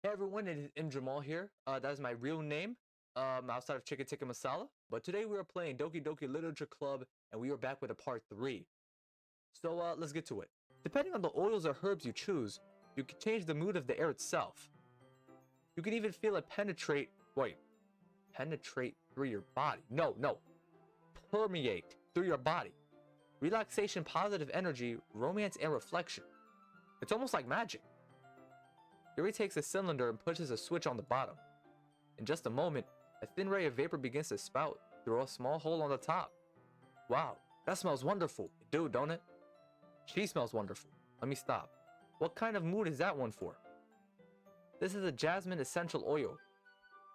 Hey everyone, it is Jamal here. That is my real name, outside of Chicken Tikka Masala. But today we are playing Doki Literature Club, and we are back with a part 3. So let's get to it. Depending on the oils or herbs you choose, you can change the mood of the air itself. You can even feel it penetrate through your body. No, permeate through your body. Relaxation, positive energy, romance, and reflection. It's almost like magic. Yuri takes a cylinder and pushes a switch on the bottom. In just a moment, a thin ray of vapor begins to spout through a small hole on the top. Wow, that smells wonderful. It do, don't it? She smells wonderful. Let me stop. What kind of mood is that one for? This is a jasmine essential oil.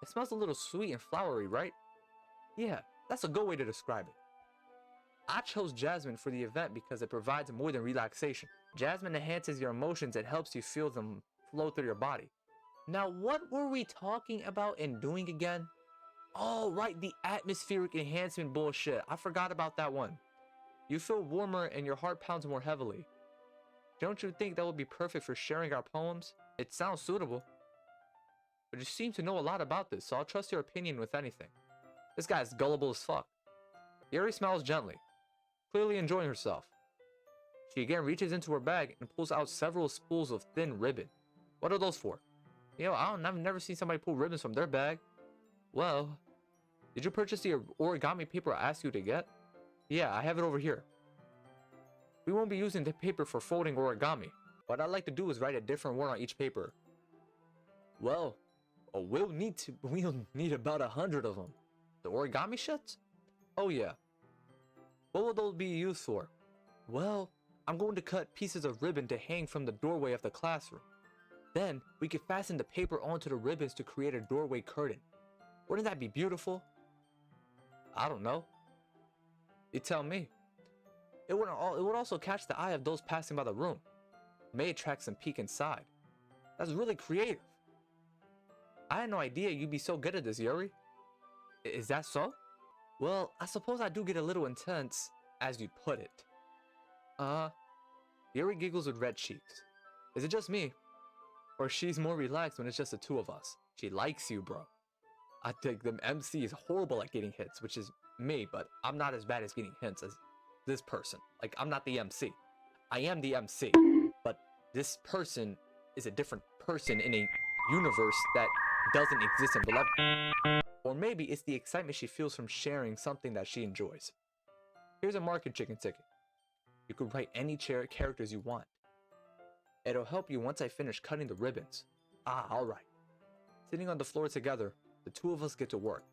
It smells a little sweet and flowery, right? Yeah, that's a good way to describe it. I chose jasmine for the event because it provides more than relaxation. Jasmine enhances your emotions and helps you feel them flow through your body. Now, what were we talking about and doing again? Oh, right, the atmospheric enhancement bullshit. I forgot about that one. You feel warmer and your heart pounds more heavily. Don't you think that would be perfect for sharing our poems? It sounds suitable. But you seem to know a lot about this, so I'll trust your opinion with anything. This guy's gullible as fuck. Yuri smiles gently, clearly enjoying herself. She again reaches into her bag and pulls out several spools of thin ribbon. What are those for? I've never seen somebody pull ribbons from their bag. Well, did you purchase the origami paper I asked you to get? Yeah, I have it over here. We won't be using the paper for folding origami. What I'd like to do is write a different word on each paper. Well, we'll need about 100 of them. The origami shits? Oh yeah. What will those be used for? Well, I'm going to cut pieces of ribbon to hang from the doorway of the classroom. Then, we can fasten the paper onto the ribbons to create a doorway curtain. Wouldn't that be beautiful? I don't know. You tell me. It would also catch the eye of those passing by the room. May attract some peek inside. That's really creative. I had no idea you'd be so good at this, Yuri. Is that so? Well, I suppose I do get a little intense, as you put it. Yuri giggles with red cheeks. Is it just me? Or she's more relaxed when it's just the two of us? She likes you, bro. I think the MC is horrible at getting hits, which is me, but I'm not as bad as getting hints as this person. Like, I'm not the MC. I am the MC, but this person is a different person in a universe that doesn't exist in beloved. Or maybe it's the excitement she feels from sharing something that she enjoys. Here's a market chicken ticket. You could write any characters you want. It'll help you once I finish cutting the ribbons. Alright. Sitting on the floor together, the two of us get to work.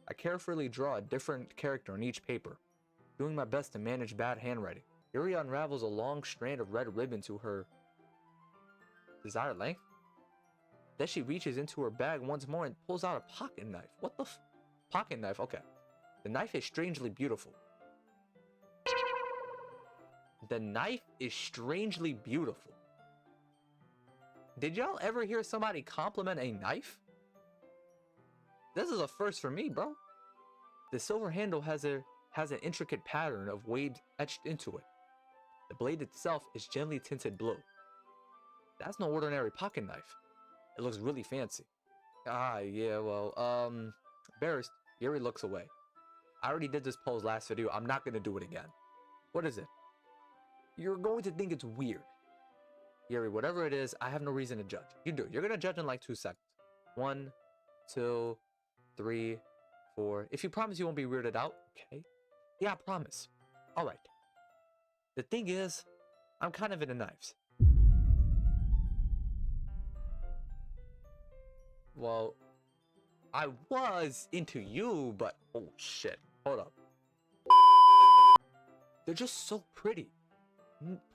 I carefully draw a different character on each paper, doing my best to manage bad handwriting. Yuri unravels a long strand of red ribbon to her desired length. Then she reaches into her bag once more and pulls out a pocket knife. What the pocket knife? Okay. The knife is strangely beautiful. The knife is strangely beautiful. Did y'all ever hear somebody compliment a knife? This is a first for me, bro. The silver handle has an intricate pattern of waves etched into it. The blade itself is gently tinted blue. That's no ordinary pocket knife. It looks really fancy. Yeah, well, embarrassed, Yuri looks away. I already did this pose last video. I'm not gonna do it again. What is it? You're going to think it's weird. Yuri, whatever it is, I have no reason to judge. You do. You're gonna judge in like 2 seconds. 1, 2, 3, 4. If you promise you won't be weirded out, okay? Yeah, I promise. Alright. The thing is, I'm kind of into knives. Well, I was into you, but oh shit. Hold up. They're just so pretty.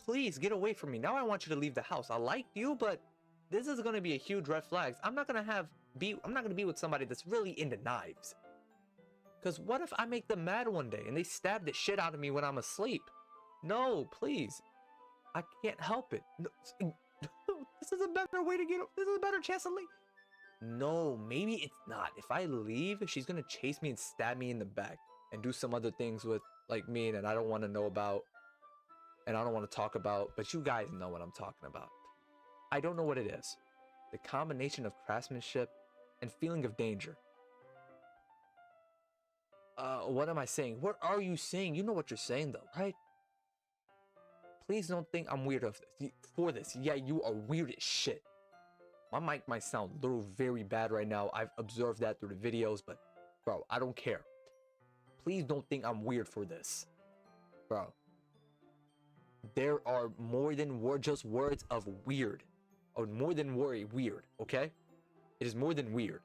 Please get away from me. Now I want you to leave the house. I liked you, but this is gonna be a huge red flag. I'm not gonna be with somebody that's really into knives. Cause what if I make them mad one day and they stab the shit out of me when I'm asleep? No, please. I can't help it. No, this is a better way to get. This is a better chance to leave. No, maybe it's not. If I leave, she's gonna chase me and stab me in the back and do some other things with like me that I don't want to know about and I don't want to talk about, but you guys know what I'm talking about. I don't know what it is. The combination of craftsmanship and feeling of danger. What am I saying? What are you saying? You know what you're saying though, right? Please don't think I'm weird for this. Yeah, you are weird as shit. My mic might sound a little very bad right now. I've observed that through the videos, but bro, I don't care. Please don't think I'm weird for this. Bro. There are more than just words of weird. Or more than weird, okay? It is more than weird.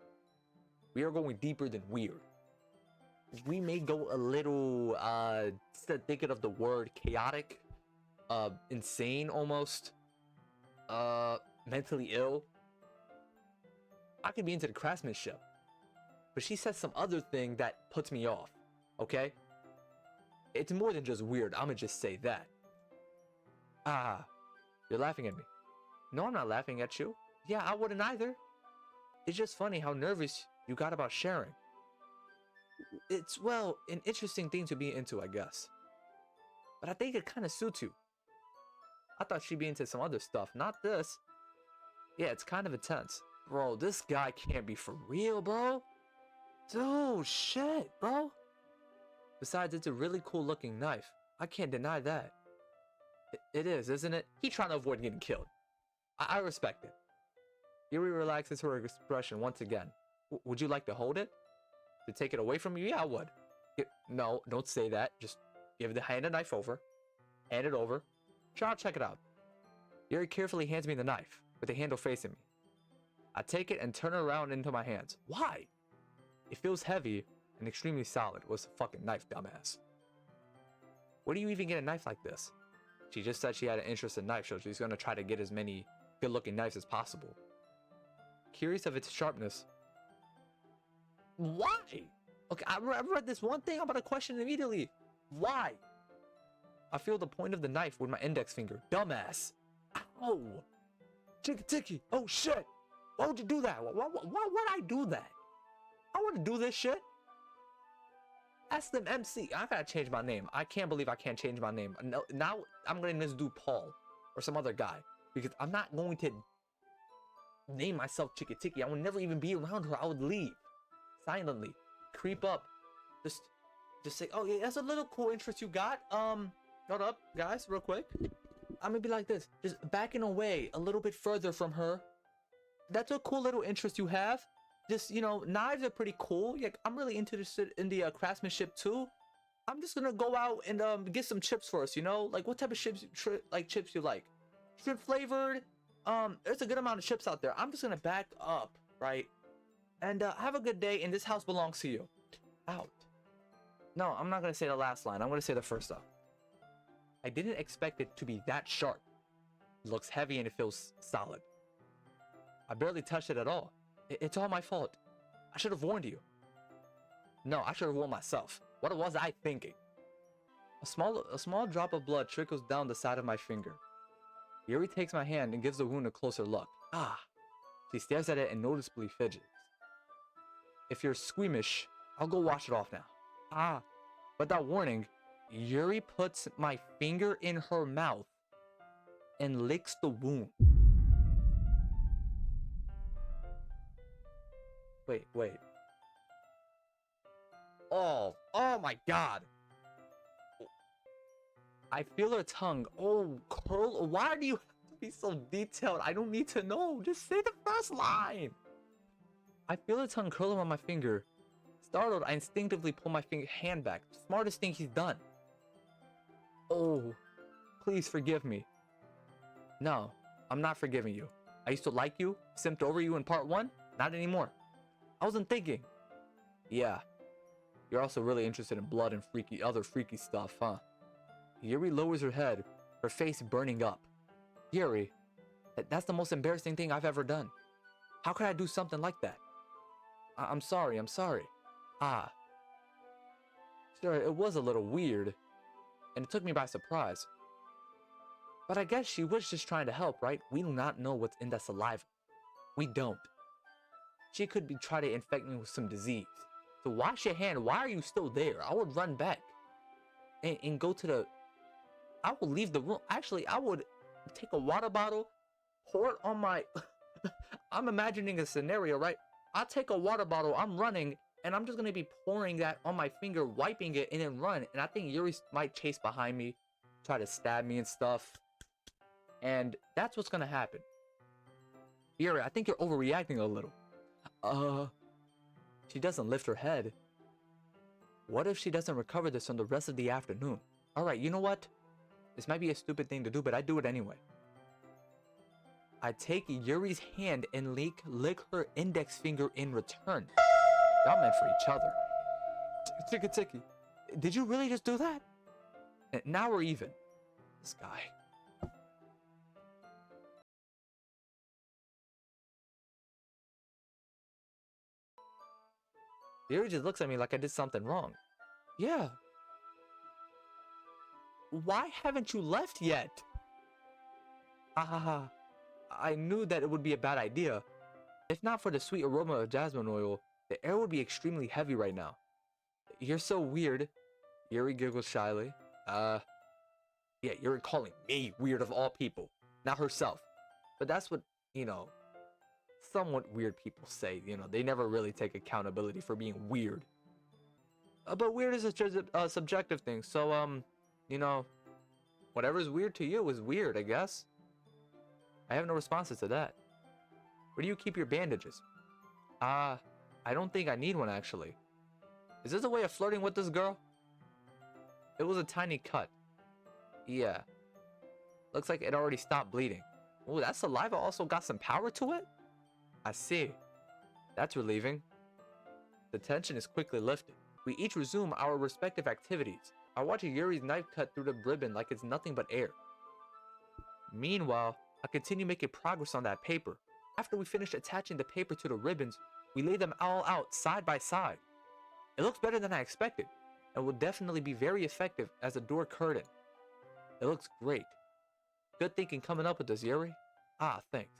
We are going deeper than weird. We may go a little, instead of thinking of the word chaotic, insane almost, mentally ill. I could be into the craftsmanship. But she said some other thing that puts me off, okay? It's more than just weird, I'ma just say that. Ah, you're laughing at me. No, I'm not laughing at you. Yeah, I wouldn't either. It's just funny how nervous you got about sharing. It's, well, an interesting thing to be into, I guess. But I think it kind of suits you. I thought she'd be into some other stuff, not this. Yeah, it's kind of intense. Bro, this guy can't be for real, bro. Dude, shit, bro. Besides, it's a really cool looking knife. I can't deny that. It is, isn't it? He's trying to avoid getting killed. I respect it. Yuri relaxes her expression once again. Would you like to hold it? To take it away from you? Yeah, I would. No, don't say that. Just hand the knife over. Hand it over. Sure, I'll check it out. Yuri carefully hands me the knife, with the handle facing me. I take it and turn it around into my hands. Why? It feels heavy and extremely solid. What's a fucking knife, dumbass? Where do you even get a knife like this? She just said she had an interest in knives, so she's gonna try to get as many good-looking knives as possible. Curious of its sharpness. Why? Okay, I read this one thing, I'm about to question immediately. Why? I feel the point of the knife with my index finger. Dumbass. Ow. Ticky. Oh shit. Why would you do that? Why would I do that? I wouldn't do this shit. Ask them MC. I gotta change my name. I can't believe I can't change my name. No, now I'm gonna just do Paul or some other guy because I'm not going to name myself Chicky. I would never even be around her. I would leave silently, creep up, just say, oh yeah, that's a little cool interest you got. Hold up, guys, real quick. I'm gonna be like this, just backing away a little bit further from her. That's a cool little interest you have. Just, you know, knives are pretty cool. Yeah, I'm really interested in the craftsmanship too. I'm just gonna go out and get some chips first, you know? Like, what type of chips you like? Shrimp flavored. There's a good amount of chips out there. I'm just gonna back up, right? And have a good day, and this house belongs to you. Out. No, I'm not gonna say the last line. I'm gonna say the first stuff. I didn't expect it to be that sharp. It looks heavy and it feels solid. I barely touched it at all. It's all my fault. I should have warned you. No, I should have warned myself. What was I thinking? A small drop of blood trickles down the side of my finger. Yuri takes my hand and gives the wound a closer look. Ah. She stares at it and noticeably fidgets. If you're squeamish, I'll go wash it off now. Ah. Without warning, Yuri puts my finger in her mouth and licks the wound. Wait. Oh my god. I feel her tongue. Oh, curl. Why do you have to be so detailed? I don't need to know. Just say the first line. I feel her tongue curling on my finger. Startled, I instinctively pull my hand back. Smartest thing he's done. Oh, please forgive me. No, I'm not forgiving you. I used to like you, simped over you in part 1. Not anymore. I wasn't thinking. Yeah. You're also really interested in blood and other freaky stuff, huh? Yuri lowers her head, her face burning up. Yuri, that's the most embarrassing thing I've ever done. How could I do something like that? I'm sorry. Ah. Sure, it was a little weird, and it took me by surprise. But I guess she was just trying to help, right? We do not know what's in that saliva. We don't. She could be trying to infect me with some disease. So wash your hand. Why are you still there? I would run back and go to the... I would leave the room. Actually, I would take a water bottle, pour it on my I'm imagining a scenario, right? I'll take a water bottle, I'm running, and I'm just gonna be pouring that on my finger, wiping it, and then run. And I think Yuri might chase behind me, try to stab me and stuff. And that's what's gonna happen. Yuri, I think you're overreacting a little. She doesn't lift her head. What if she doesn't recover this on the rest of the afternoon? Alright, you know what? This might be a stupid thing to do, but I do it anyway. I take Yuri's hand and lick her index finger in return. Y'all meant for each other. Tiki, did you really just do that? Now we're even. This guy. Yuri just looks at me like I did something wrong. Yeah. Why haven't you left yet? I knew that it would be a bad idea. If not for the sweet aroma of jasmine oil, the air would be extremely heavy right now. You're so weird. Yuri giggles shyly. Yeah, you're calling me weird of all people, not herself. But that's what, somewhat weird people say. They never really take accountability for being weird. But weird is a subjective thing. So, whatever's weird to you is weird, I guess. I have no responses to that. Where do you keep your bandages? I don't think I need one, actually. Is this a way of flirting with this girl? It was a tiny cut. Yeah. Looks like it already stopped bleeding. Oh, that saliva also got some power to it? I see. That's relieving. The tension is quickly lifted. We each resume our respective activities. I watch Yuri's knife cut through the ribbon like it's nothing but air. Meanwhile, I continue making progress on that paper. After we finish attaching the paper to the ribbons, we lay them all out side by side. It looks better than I expected, and will definitely be very effective as a door curtain. It looks great. Good thinking coming up with this, Yuri. Thanks.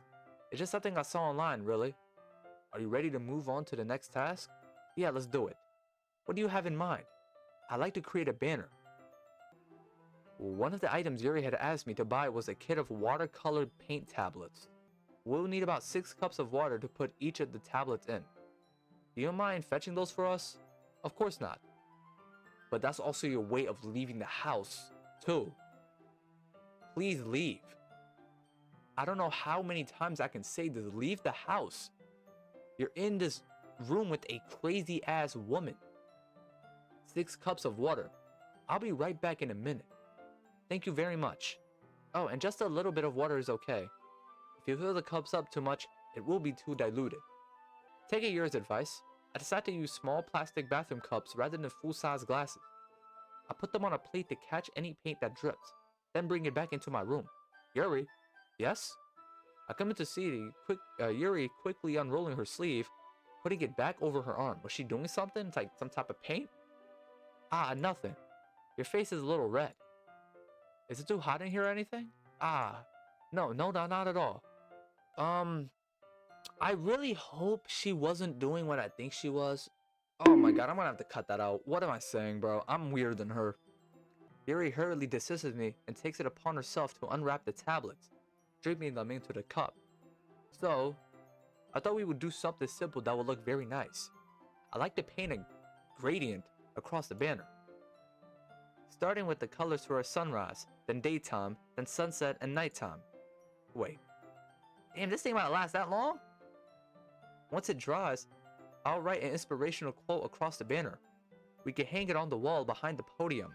It's just something I saw online, really. Are you ready to move on to the next task? Yeah, let's do it. What do you have in mind? I'd like to create a banner. One of the items Yuri had asked me to buy was a kit of watercolored paint tablets. We'll need about 6 cups of water to put each of the tablets in. Do you mind fetching those for us? Of course not. But that's also your way of leaving the house, too. Please leave. I don't know how many times I can say this. Leave the house. You're in this room with a crazy ass woman. 6 cups of water. I'll be right back in a minute. Thank you very much. Oh, and just a little bit of water is okay. If you fill the cups up too much, it will be too diluted. Taking Yuri's advice, I decided to use small plastic bathroom cups rather than full-size glasses. I put them on a plate to catch any paint that drips, then bring it back into my room. Yuri? Yes? I come in to see Yuri quickly unrolling her sleeve, putting it back over her arm. Was she doing something? It's like some type of paint? Nothing. Your face is a little red. Is it too hot in here or anything? No, not at all. I really hope she wasn't doing what I think she was. Oh my god, I'm gonna have to cut that out. What am I saying, bro? I'm weirder than her. Yuri hurriedly dismisses me and takes it upon herself to unwrap the tablets, dripping them into the cup. So, I thought we would do something simple that would look very nice. I like to paint a gradient across the banner, starting with the colors for a sunrise, then daytime, then sunset and nighttime. Wait. Damn, this thing might last that long? Once it dries, I'll write an inspirational quote across the banner. We can hang it on the wall behind the podium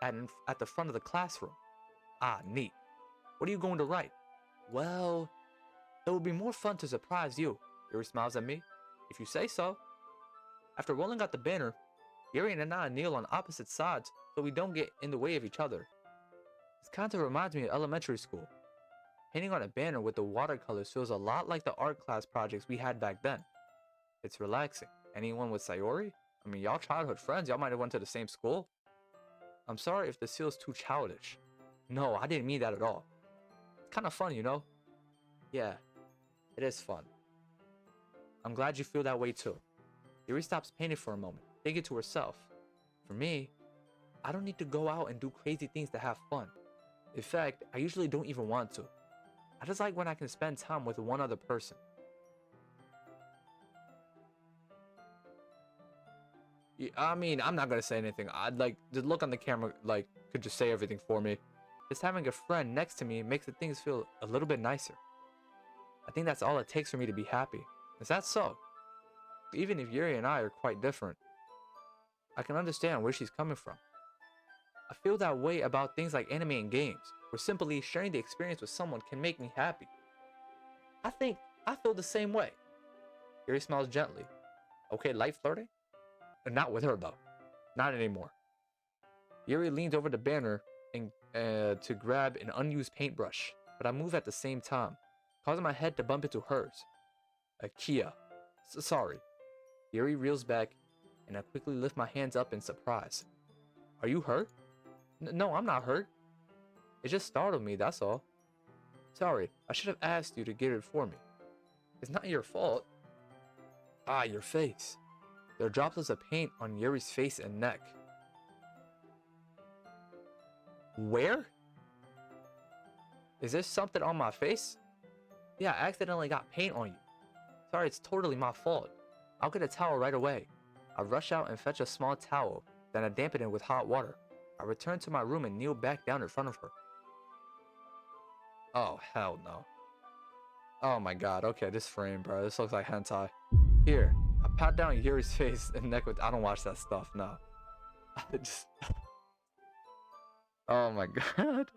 at the front of the classroom. Neat. What are you going to write? Well, it would be more fun to surprise you. Yuri smiles at me. If you say so. After rolling out the banner, Yuri and I kneel on opposite sides so we don't get in the way of each other. This kind of reminds me of elementary school. Painting on a banner with the watercolors feels a lot like the art class projects we had back then. It's relaxing. Anyone with Sayori? I mean, y'all childhood friends, y'all might have went to the same school. I'm sorry if this feels too childish. No, I didn't mean that at all. It's kind of fun, you know? Yeah, it is fun. I'm glad you feel that way too. Yuri stops painting for a moment, thinking to herself. For me, I don't need to go out and do crazy things to have fun. In fact, I usually don't even want to. I just like when I can spend time with one other person. I mean, I'm not gonna say anything. I'd like the look on the camera, like, could just say everything for me. Just having a friend next to me makes the things feel a little bit nicer. I think that's all it takes for me to be happy. Is that so? Even if Yuri and I are quite different, I can understand where she's coming from. I feel that way about things like anime and games, where simply sharing the experience with someone can make me happy. I think I feel the same way. Yuri smiles gently. Okay, light flirting? Not with her though. Not anymore. Yuri leans over the banner and to grab an unused paintbrush, but I move at the same time, causing my head to bump into hers. Kia. Sorry. Yuri reels back, and I quickly lift my hands up in surprise. Are you hurt? No, I'm not hurt. It just startled me, that's all. Sorry, I should have asked you to get it for me. It's not your fault. Ah, your face. There are droplets of paint on Yuri's face and neck. Where? Is there something on my face? Yeah, I accidentally got paint on you. Sorry, it's totally my fault. I'll get a towel right away. I rush out and fetch a small towel, then I dampen it with hot water. I return to my room and kneel back down in front of her. Oh, hell no. Oh my god, okay, this frame, bro. This looks like hentai. Here, I pat down Yuri's face and neck with. I don't watch that stuff, no. Just. Oh my god.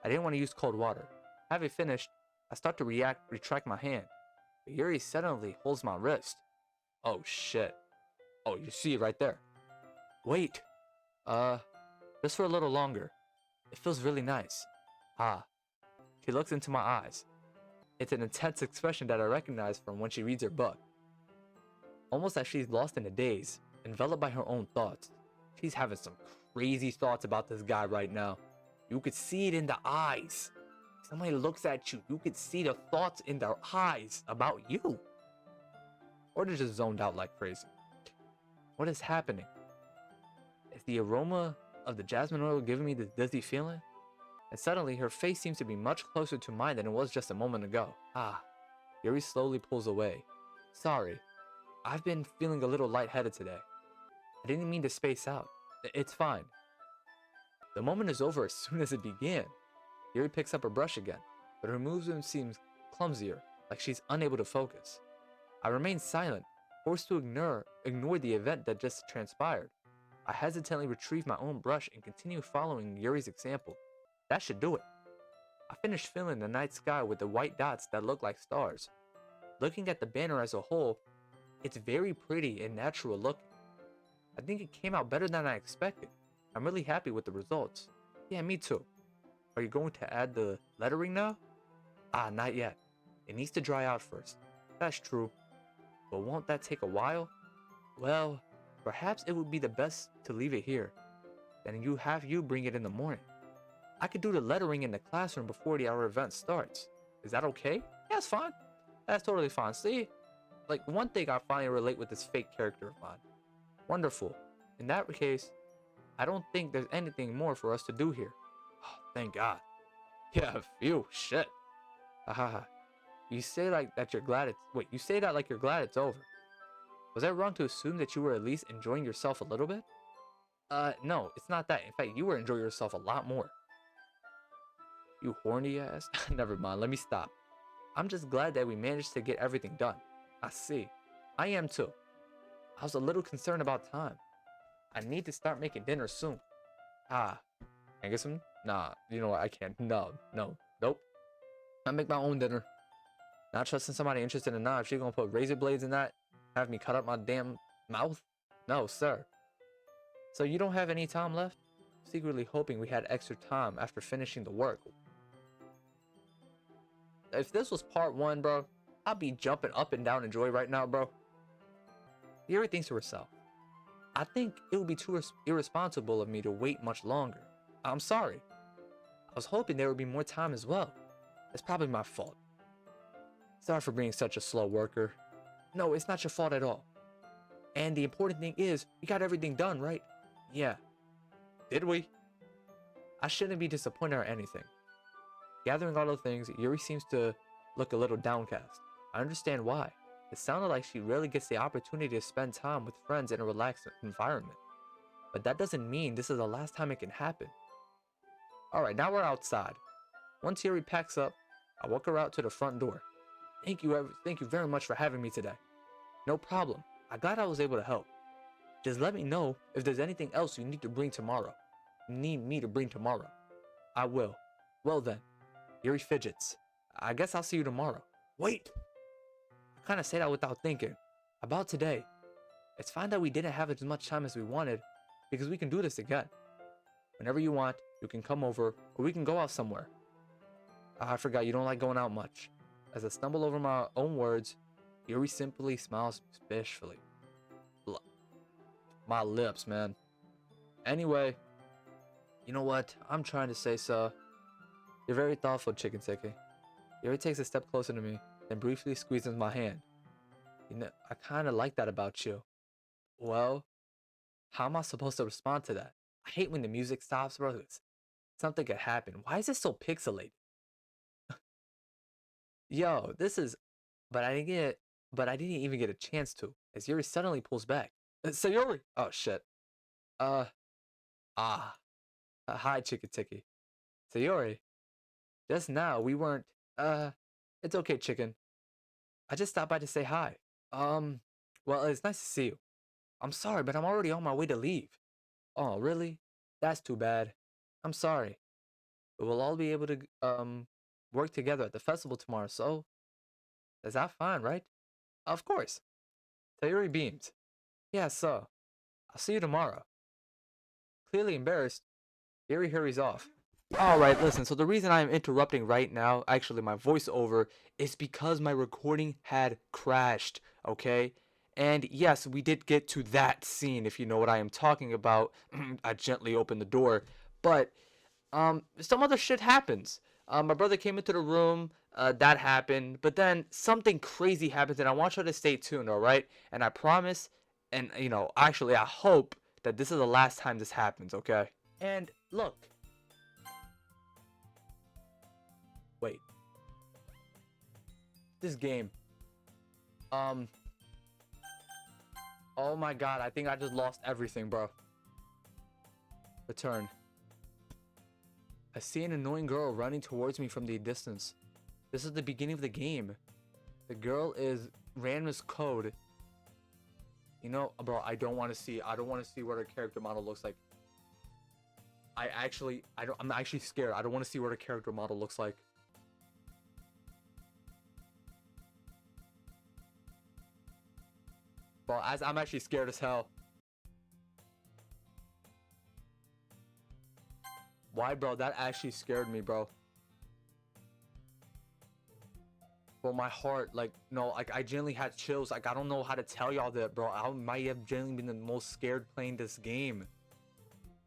I didn't want to use cold water. Having finished, I start to retract my hand. But Yuri suddenly holds my wrist. Oh shit. Oh, you see it right there. Wait. Just for a little longer. It feels really nice. Ah. She looks into my eyes. It's an intense expression that I recognize from when she reads her book. Almost as she's lost in a daze, enveloped by her own thoughts. She's having some crazy thoughts about this guy right now. You could see it in the eyes. Somebody looks at you, you could see the thoughts in their eyes about you. Or they're just zoned out like crazy. What is happening? Is the aroma of the jasmine oil giving me this dizzy feeling? And suddenly her face seems to be much closer to mine than it was just a moment ago. Ah, Yuri slowly pulls away. Sorry, I've been feeling a little lightheaded today. I didn't mean to space out. It's fine. The moment is over as soon as it began. Yuri picks up her brush again, but her movement seems clumsier, like she's unable to focus. I remain silent, forced to ignore the event that just transpired. I hesitantly retrieve my own brush and continue following Yuri's example. That should do it. I finished filling the night sky with the white dots that look like stars. Looking at the banner as a whole, it's very pretty and natural looking. I think it came out better than I expected. I'm really happy with the results. Yeah, me too. Are you going to add the lettering now? Ah, not yet. It needs to dry out first. That's true. But won't that take a while? Well, perhaps it would be the best to leave it here. Then you bring it in the morning. I could do the lettering in the classroom before our event starts. Is that okay? Yeah, it's fine. That's totally fine. See? Like, one thing I finally relate with this fake character of mine. Wonderful. In that case, I don't think there's anything more for us to do here. Oh, thank God. Yeah, phew, shit. Haha. You say that like you're glad it's over. Was I wrong to assume that you were at least enjoying yourself a little bit? No, it's not that. In fact, you were enjoying yourself a lot more. You horny ass. Never mind, let me stop. I'm just glad that we managed to get everything done. I see. I am too. I was a little concerned about time. I need to start making dinner soon. Ah, can I get some? Nah, you know what? I can't. Nope. I make my own dinner. Not trusting somebody interested in a knife. She gonna put razor blades in that? Have me cut up my damn mouth? No, sir. So you don't have any time left? Secretly hoping we had extra time after finishing the work. If this was part 1, bro, I'd be jumping up and down in joy right now, bro. Yuri thinks to herself, I think it would be too irresponsible of me to wait much longer. I'm sorry. I was hoping there would be more time as well. It's probably my fault. Sorry for being such a slow worker. No, it's not your fault at all. And the important thing is, we got everything done, right? Yeah. Did we? I shouldn't be disappointed or anything. Gathering all the things, Yuri seems to look a little downcast. I understand why. It sounded like she rarely gets the opportunity to spend time with friends in a relaxed environment. But that doesn't mean this is the last time it can happen. Alright, now we're outside. Once Yuri packs up, I walk her out to the front door. Thank you very much for having me today. No problem. I'm glad I was able to help. Just let me know if there's anything else you need to bring tomorrow. Need me to bring tomorrow. I will. Well then. Yuri fidgets. I guess I'll see you tomorrow. Wait! I kinda say that without thinking. About today. It's fine that we didn't have as much time as we wanted, because we can do this again. Whenever you want, you can come over, or we can go out somewhere. I forgot you don't like going out much. As I stumble over my own words, Yuri simply smiles suspiciously. My lips, man. Anyway, you know what? I'm trying to say so. You're very thoughtful, Chicken Tiki. Yuri takes a step closer to me, then briefly squeezes my hand. You know, I kind of like that about you. Well, how am I supposed to respond to that? I hate when the music stops, bro. Something could happen. Why is it so pixelated? Yo, this is... But I didn't even get a chance to, as Yuri suddenly pulls back. Sayori! Oh, shit. Hi, Chicken Tiki. Sayori. Just now, we weren't... It's okay, Chicken. I just stopped by to say hi. Well, it's nice to see you. I'm sorry, but I'm already on my way to leave. Oh, really? That's too bad. I'm sorry. But we'll all be able to, work together at the festival tomorrow, so... Is that fine, right? Of course. Sayori beams. Yeah, so. I'll see you tomorrow. Clearly embarrassed, Yuri hurries off. Alright, listen, so the reason I am interrupting right now, actually my voiceover, is because my recording had crashed, okay? And yes, we did get to that scene, if you know what I am talking about. I gently opened the door, but some other shit happens. My brother came into the room, that happened, but then something crazy happens, and I want you to stay tuned, alright? And I promise, and you know, actually I hope that this is the last time this happens, okay? And look. Wait. This game. Oh my god, I think I just lost everything, bro. Return. I see an annoying girl running towards me from the distance. This is the beginning of the game. The girl is Ranma's code. You know, bro, I don't want to see what her character model looks like. I'm actually scared. I don't want to see what her character model looks like. Bro, I'm actually scared as hell. Why, bro? That actually scared me, bro. Bro, my heart, like, no, like, I genuinely had chills. Like, I don't know how to tell y'all that, bro. I might have genuinely been the most scared playing this game.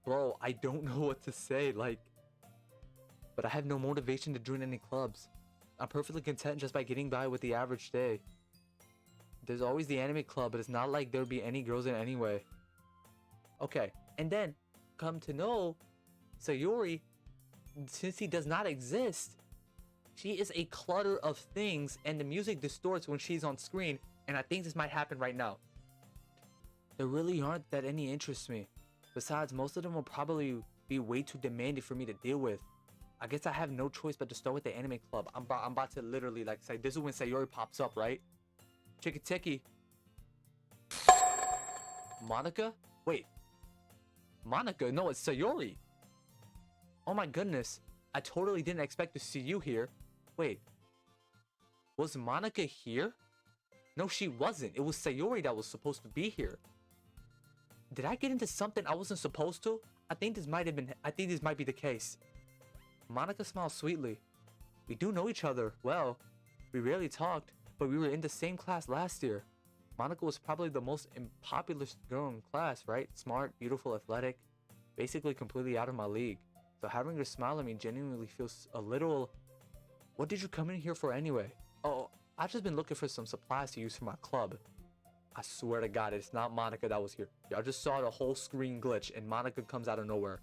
Bro, I don't know what to say, like... But I have no motivation to join any clubs. I'm perfectly content just by getting by with the average day. There's always the anime club, but it's not like there'd be any girls in it anyway. Okay, and then, come to know, Sayori, since he does not exist, she is a clutter of things, and the music distorts when she's on screen, and I think this might happen right now. There really aren't that any interest me. Besides, most of them will probably be way too demanding for me to deal with. I guess I have no choice but to start with the anime club. I'm about to literally, like, say, this is when Sayori pops up, right? Chicken Tiki. Monica? Wait. Monica? No, it's Sayori. Oh my goodness. I totally didn't expect to see you here. Wait. Was Monica here? No, she wasn't. It was Sayori that was supposed to be here. Did I get into something I wasn't supposed to? I think this might be the case. Monica smiles sweetly. We do know each other. Well, we rarely talked, but we were in the same class last year. Monica was probably the most unpopular girl in class, right? Smart, beautiful, athletic. Basically completely out of my league. So having her smile at me genuinely feels a little... What did you come in here for anyway? Oh, I've just been looking for some supplies to use for my club. I swear to God, it's not Monica that was here. Y'all just saw the whole screen glitch and Monica comes out of nowhere.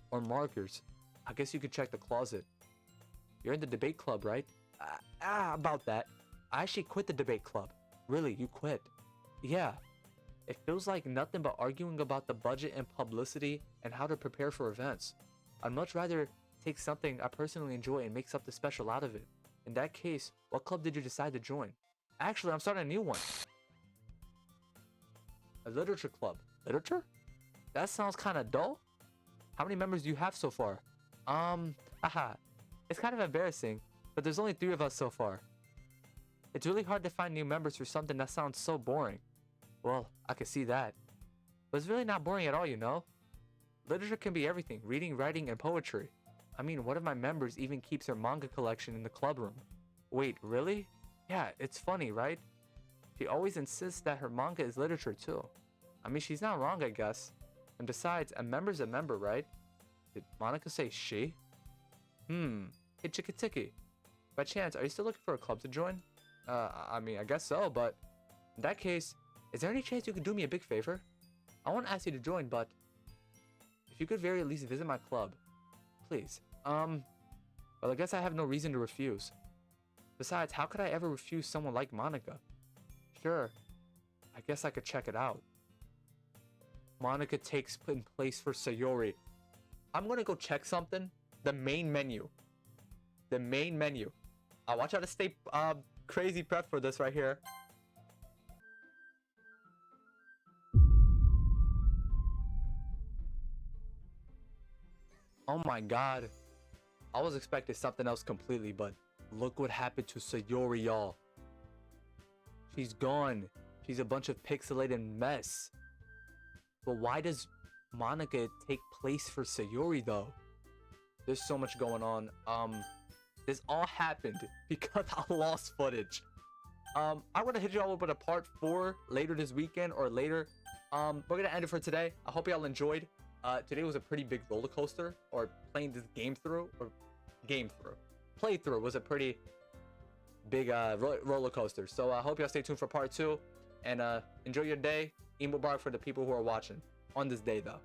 Or markers. I guess you could check the closet. You're in the debate club, right? About that. I actually quit the debate club. Really, you quit? Yeah. It feels like nothing but arguing about the budget and publicity and how to prepare for events. I'd much rather take something I personally enjoy and make something special out of it. In that case, what club did you decide to join? Actually, I'm starting a new one. A literature club. Literature? That sounds kind of dull. How many members do you have so far? It's kind of embarrassing, but there's only 3 of us so far. It's really hard to find new members for something that sounds so boring. Well, I can see that. But it's really not boring at all, you know? Literature can be everything, reading, writing, and poetry. I mean, one of my members even keeps her manga collection in the club room. Wait, really? Yeah, it's funny, right? She always insists that her manga is literature too. I mean, she's not wrong, I guess. And besides, a member's a member, right? Did Monica say she? Hey, Chikitiki. By chance, are you still looking for a club to join? I mean, I guess so, but in that case, is there any chance you could do me a big favor? I won't ask you to join, but if you could very least visit my club, please. Well, I guess I have no reason to refuse. Besides, how could I ever refuse someone like Monica? Sure, I guess I could check it out. Monica takes in place for Sayori. I'm gonna go check something. The main menu. The main menu. Watch out to stay crazy prep for this right here. Oh my god. I was expecting something else completely, but look what happened to Sayori, y'all. She's gone. She's a bunch of pixelated mess. But why does Monica take place for Sayori though? There's so much going on. This all happened because I lost footage. I'm gonna hit you all up with a part 4 later this weekend or later. We're gonna end it for today. I hope y'all enjoyed. Today was a pretty big roller coaster, or playing this playthrough was a pretty big roller coaster. So I hope y'all stay tuned for part 2 and enjoy your day. Emo bar for the people who are watching on this day though.